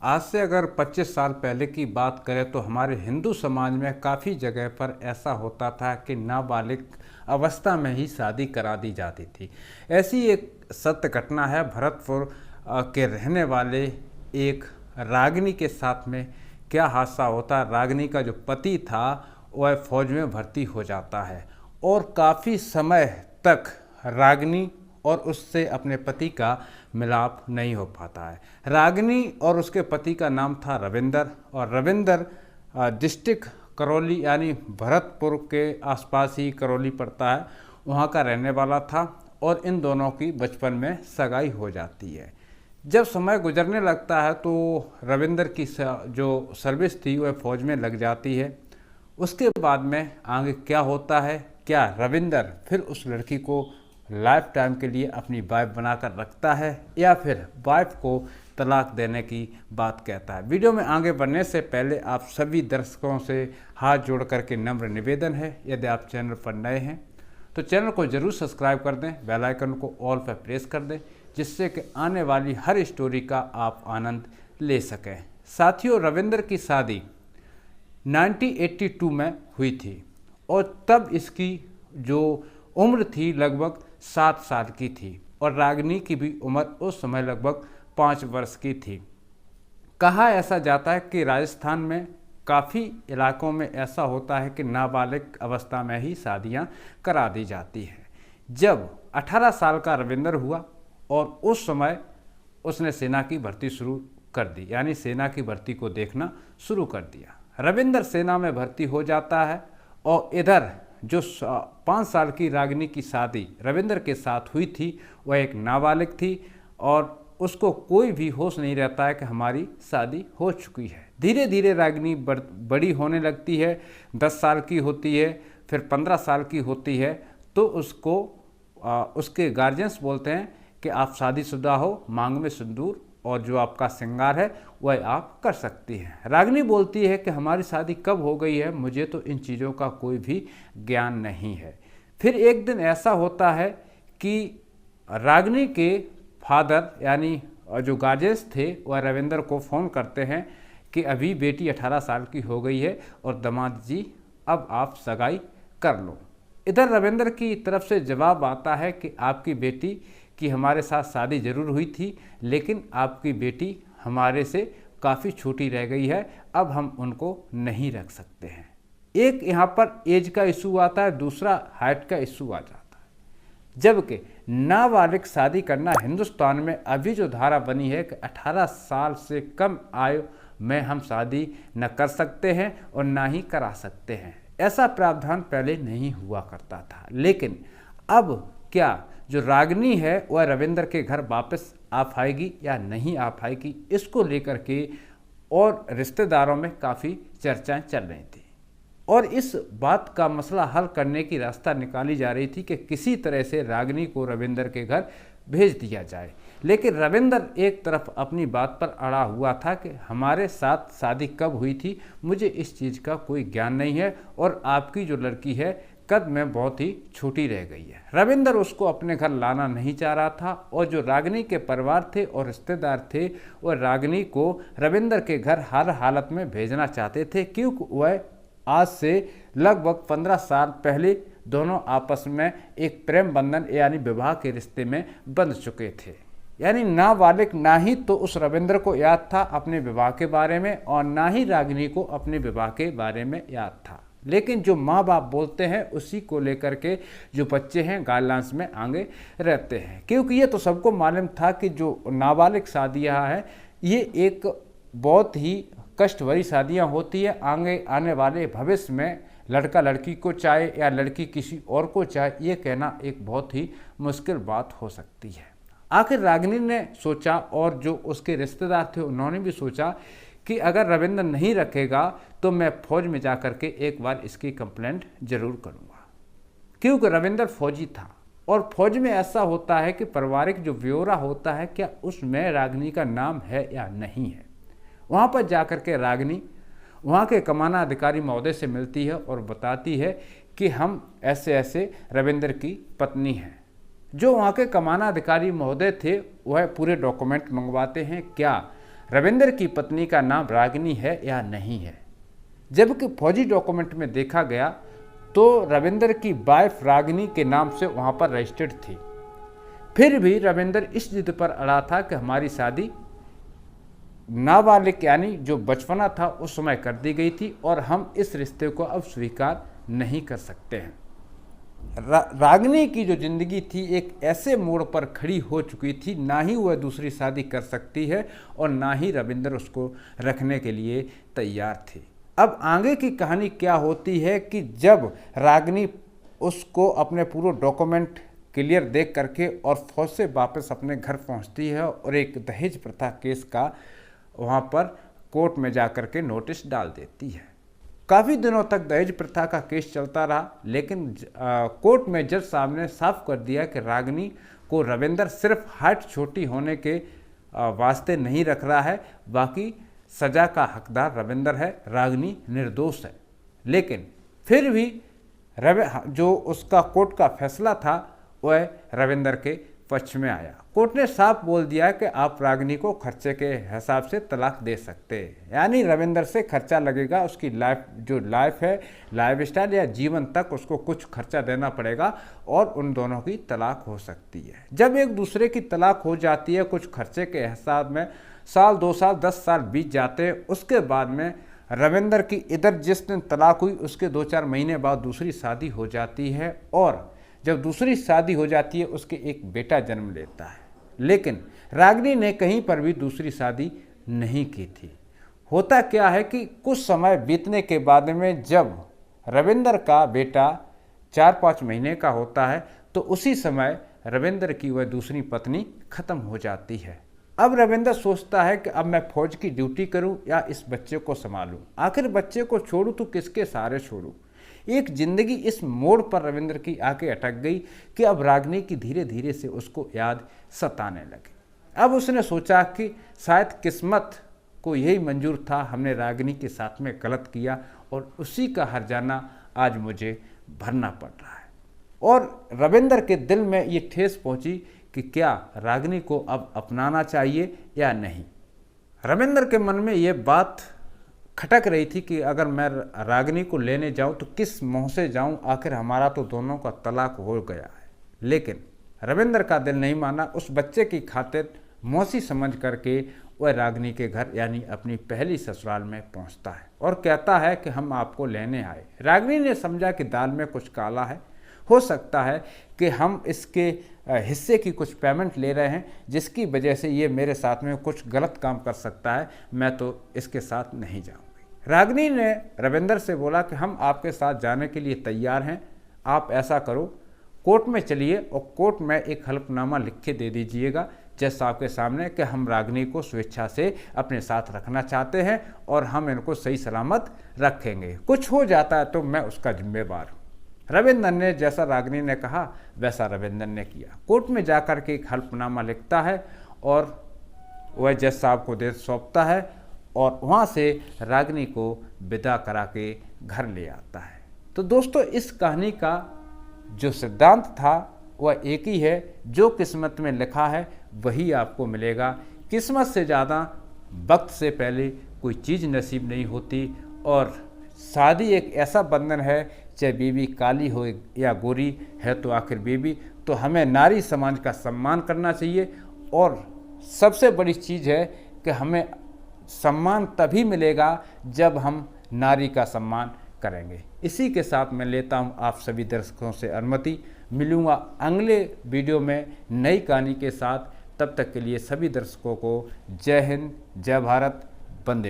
आज से अगर 25 साल पहले की बात करें तो हमारे हिंदू समाज में काफ़ी जगह पर ऐसा होता था कि नाबालिग अवस्था में ही शादी करा दी जाती थी। ऐसी एक सत्य घटना है भरतपुर के रहने वाले एक रागिनी के साथ में क्या हादसा होता है। रागिनी का जो पति था वह फौज में भर्ती हो जाता है और काफ़ी समय तक रागिनी और उससे अपने पति का मिलाप नहीं हो पाता है। रागिनी और उसके पति का नाम था रविंदर और रविंदर डिस्ट्रिक्ट करौली यानी भरतपुर के आसपास ही करौली पड़ता है, वहाँ का रहने वाला था और इन दोनों की बचपन में सगाई हो जाती है। जब समय गुजरने लगता है तो रविंदर की जो सर्विस थी वह फौज में लग जाती है। उसके बाद में आगे क्या होता है, क्या रविंदर फिर उस लड़की को लाइफ टाइम के लिए अपनी वाइफ बनाकर रखता है या फिर वाइफ को तलाक देने की बात कहता है। वीडियो में आगे बढ़ने से पहले आप सभी दर्शकों से हाथ जोड़ करके नम्र निवेदन है, यदि आप चैनल पर नए हैं तो चैनल को जरूर सब्सक्राइब कर दें, बेल आइकन को ऑल पर प्रेस कर दें, जिससे कि आने वाली हर स्टोरी का आप आनंद ले सकें। साथियों, रविंदर की शादी 1982 में हुई थी और तब इसकी जो उम्र थी लगभग 7 साल की थी और रागिनी की भी उम्र उस समय लगभग 5 वर्ष की थी। कहा ऐसा जाता है कि राजस्थान में काफ़ी इलाकों में ऐसा होता है कि नाबालिग अवस्था में ही शादियां करा दी जाती हैं। जब 18 साल का रविंदर हुआ और उस समय उसने सेना की भर्ती शुरू कर दी, यानी सेना की भर्ती को देखना शुरू कर दिया। रविंदर सेना में भर्ती हो जाता है और इधर जो 5 साल की रागिनी की शादी रविंदर के साथ हुई थी वह एक नाबालिग थी और उसको कोई भी होश नहीं रहता है कि हमारी शादी हो चुकी है। धीरे धीरे रागिनी बड़ी होने लगती है, 10 साल की होती है, फिर 15 साल की होती है तो उसको उसके गार्जियंस बोलते हैं कि आप शादीशुदा हो, मांग में सिंदूर और जो आपका श्रृंगार है वह आप कर सकती हैं। रागिनी बोलती है कि हमारी शादी कब हो गई है, मुझे तो इन चीज़ों का कोई भी ज्ञान नहीं है। फिर एक दिन ऐसा होता है कि रागिनी के फादर यानी जो गार्जियंस थे वह रविंदर को फ़ोन करते हैं कि अभी बेटी 18 साल की हो गई है और दामाद जी अब आप सगाई कर लो। इधर रविंदर की तरफ से जवाब आता है कि आपकी बेटी कि हमारे साथ शादी जरूर हुई थी लेकिन आपकी बेटी हमारे से काफ़ी छोटी रह गई है, अब हम उनको नहीं रख सकते हैं। एक यहाँ पर एज का इशू आता है, दूसरा हाइट का इशू आ जाता है। जबकि नाबालिग शादी करना हिंदुस्तान में अभी जो धारा बनी है कि 18 साल से कम आयु में हम शादी न कर सकते हैं और ना ही करा सकते हैं, ऐसा प्रावधान पहले नहीं हुआ करता था। लेकिन अब क्या जो रागिनी है वह रविंदर के घर वापस आ पाएगी या नहीं आ पाएगी, इसको लेकर के और रिश्तेदारों में काफ़ी चर्चाएं चल रही थी और इस बात का मसला हल करने की रास्ता निकाली जा रही थी कि किसी तरह से रागिनी को रविंदर के घर भेज दिया जाए। लेकिन रविंदर एक तरफ अपनी बात पर अड़ा हुआ था कि हमारे साथ शादी कब हुई थी, मुझे इस चीज़ का कोई ज्ञान नहीं है और आपकी जो लड़की है कद में बहुत ही छोटी रह गई है। रविंदर उसको अपने घर लाना नहीं चाह रहा था और जो रागिनी के परिवार थे और रिश्तेदार थे वह रागिनी को रविंदर के घर हर हालत में भेजना चाहते थे, क्योंकि वह आज से लगभग 15 साल पहले दोनों आपस में एक प्रेम बंधन यानी विवाह के रिश्ते में बंध चुके थे। यानी नाबालिग ना ही तो उस रविंदर को याद था अपने विवाह के बारे में और ना ही रागिनी को अपने विवाह के बारे में याद था। लेकिन जो माँ बाप बोलते हैं उसी को लेकर के जो बच्चे हैं गाइडलाइंस में आगे रहते हैं, क्योंकि ये तो सबको मालूम था कि जो नाबालिग शादियाँ हैं ये एक बहुत ही कष्ट भरी शादियाँ होती है। आगे आने वाले भविष्य में लड़का लड़की को चाहे या लड़की किसी और को चाहे, ये कहना एक बहुत ही मुश्किल बात हो सकती है। आखिर रागिनी ने सोचा और जो उसके रिश्तेदार थे उन्होंने भी सोचा कि अगर रविंदर नहीं रखेगा तो मैं फौज में जा कर के एक बार इसकी कंप्लेंट जरूर करूंगा, क्योंकि रविंदर फौजी था और फौज में ऐसा होता है कि पारिवारिक जो ब्यौरा होता है क्या उसमें रागिनी का नाम है या नहीं है। वहाँ पर जा कर के रागिनी वहाँ के कमाना अधिकारी महोदय से मिलती है और बताती है कि हम ऐसे ऐसे रविंदर की पत्नी हैं। जो वहाँ के कमाना अधिकारी महोदय थे वह पूरे डॉक्यूमेंट मंगवाते हैं। क्या रविंदर की पत्नी का नाम रागिनी है या नहीं है। जबकि फौजी डॉक्यूमेंट में देखा गया तो रविंदर की वाइफ रागिनी के नाम से वहाँ पर रजिस्टर्ड थी। फिर भी रविंदर इस जिद पर अड़ा था कि हमारी शादी नाबालिग यानी जो बचपना था उस समय कर दी गई थी और हम इस रिश्ते को अब स्वीकार नहीं कर सकते हैं। रागिनी की जो जिंदगी थी एक ऐसे मोड़ पर खड़ी हो चुकी थी, ना ही वह दूसरी शादी कर सकती है और ना ही रविंदर उसको रखने के लिए तैयार थी। अब आगे की कहानी क्या होती है कि जब रागिनी उसको अपने पूरे डॉक्यूमेंट क्लियर देख करके और फौज से वापस अपने घर पहुंचती है और एक दहेज प्रथा केस का वहां पर कोर्ट में जा कर के नोटिस डाल देती है। काफ़ी दिनों तक दहेज प्रथा का केस चलता रहा, लेकिन कोर्ट में जज साहब ने साफ कर दिया कि रागिनी को रविंदर सिर्फ हाइट छोटी होने के वास्ते नहीं रख रहा है, बाकी सज़ा का हकदार रविंदर है, रागिनी निर्दोष है। लेकिन फिर भी जो उसका कोर्ट का फैसला था वह रविंदर के पक्ष में आया। कोर्ट ने साफ बोल दिया कि आप रागिनी को खर्चे के हिसाब से तलाक दे सकते हैं, यानी रविंदर से खर्चा लगेगा, उसकी लाइफ है, लाइफ स्टाइल या जीवन तक उसको कुछ खर्चा देना पड़ेगा और उन दोनों की तलाक हो सकती है। जब एक दूसरे की तलाक हो जाती है कुछ खर्चे के हिसाब में, साल 2 साल 10 साल बीत जाते हैं, उसके बाद में रविंदर की इधर जिस दिन तलाक हुई उसके 2-4 महीने बाद दूसरी शादी हो जाती है और जब दूसरी शादी हो जाती है उसके एक बेटा जन्म लेता है। लेकिन रागिनी ने कहीं पर भी दूसरी शादी नहीं की थी। होता क्या है कि कुछ समय बीतने के बाद में जब रविंदर का बेटा 4-5 महीने का होता है तो उसी समय रविंदर की वह दूसरी पत्नी खत्म हो जाती है। अब रविंदर सोचता है कि अब मैं फौज की ड्यूटी करूं या इस बच्चे को संभालूं, आखिर बच्चे को छोड़ूं तो किसके सहारे छोड़ूं। एक जिंदगी इस मोड़ पर रविंदर की आके अटक गई कि अब रागिनी की धीरे धीरे से उसको याद सताने लगी। अब उसने सोचा कि शायद किस्मत को यही मंजूर था, हमने रागिनी के साथ में गलत किया और उसी का हर्जाना आज मुझे भरना पड़ रहा है। और रविंदर के दिल में ये ठेस पहुंची कि क्या रागिनी को अब अपनाना चाहिए या नहीं। रविंदर के मन में ये बात खटक रही थी कि अगर मैं रागिनी को लेने जाऊं तो किस मुंह से जाऊं, आखिर हमारा तो दोनों का तलाक हो गया है। लेकिन रविंदर का दिल नहीं माना, उस बच्चे की खातिर मौसी समझ करके वह रागिनी के घर यानी अपनी पहली ससुराल में पहुंचता है और कहता है कि हम आपको लेने आए। रागिनी ने समझा कि दाल में कुछ काला है, हो सकता है कि हम इसके हिस्से की कुछ पेमेंट ले रहे हैं जिसकी वजह से ये मेरे साथ में कुछ गलत काम कर सकता है, मैं तो इसके साथ नहीं जाऊंगी। रागिनी ने रविंदर से बोला कि हम आपके साथ जाने के लिए तैयार हैं, आप ऐसा करो कोर्ट में चलिए और कोर्ट में एक हलफनामा लिख के दे दीजिएगा जज साहब के सामने कि हम रागिनी को स्वेच्छा से अपने साथ रखना चाहते हैं और हम इनको सही सलामत रखेंगे, कुछ हो जाता है तो मैं उसका जिम्मेवार हूँ। रविंदर ने जैसा रागिनी ने कहा वैसा रविंदर ने किया। कोर्ट में जाकर के एक हल्फनामा लिखता है और वह जज साहब को दे सौंपता है और वहाँ से रागिनी को विदा करा के घर ले आता है। तो दोस्तों इस कहानी का जो सिद्धांत था वह एक ही है, जो किस्मत में लिखा है वही आपको मिलेगा। किस्मत से ज़्यादा वक्त से पहले कोई चीज़ नसीब नहीं होती और शादी एक ऐसा बंधन है, चाहे बीवी काली हो या गोरी है तो आखिर बीवी, तो हमें नारी समाज का सम्मान करना चाहिए। और सबसे बड़ी चीज़ है कि हमें सम्मान तभी मिलेगा जब हम नारी का सम्मान करेंगे। इसी के साथ मैं लेता हूं आप सभी दर्शकों से अनुमति, मिलूंगा अगले वीडियो में नई कहानी के साथ। तब तक के लिए सभी दर्शकों को जय हिंद, जय भारत, वंदे मातरम।